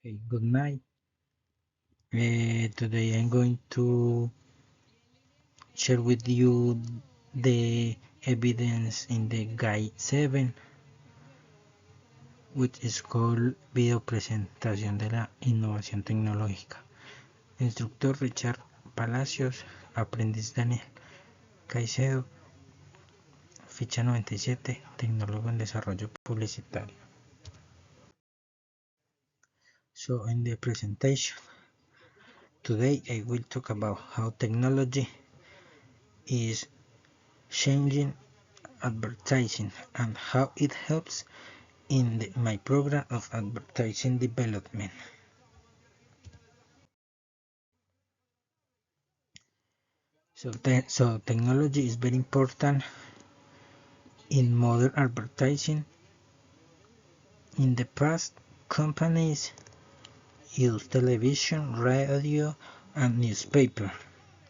Okay, good night. Today I'm going to share with you the evidence in the Guide 7, which is called Video Presentación de la Innovación Tecnológica. Instructor Richard Palacios, aprendiz Daniel Caicedo, ficha 97, tecnólogo en desarrollo publicitario. So in the presentation, today I will talk about how technology is changing advertising and how it helps in my program of advertising development. So technology is very important in modern advertising. In the past, companies used television, radio, and newspaper.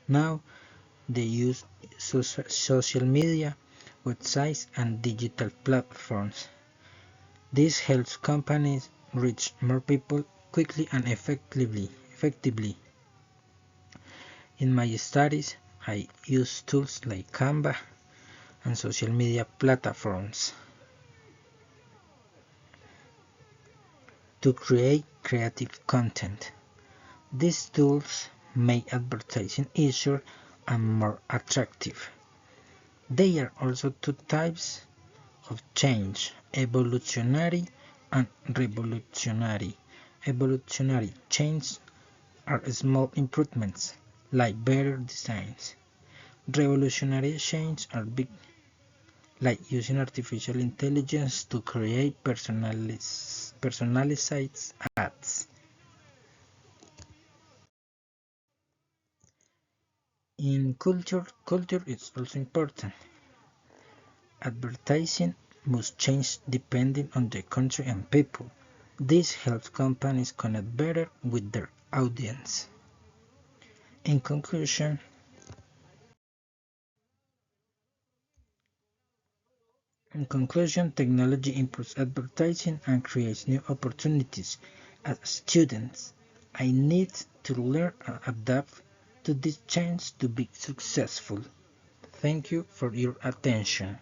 Now they use social media, websites, and digital platforms. This helps companies reach more people quickly and effectively. In my studies, I use tools like Canva and social media platforms to create creative content. These tools make advertising easier and more attractive. There are also two types of change: evolutionary and revolutionary. Evolutionary change are small improvements, like better designs. Revolutionary change are big, like using artificial intelligence to create personalized ads. In culture is also important. Advertising must change depending on the country and people. This helps companies connect better with their audience. In conclusion, technology improves advertising and creates new opportunities. As students, I need to learn and adapt to this change to be successful. Thank you for your attention.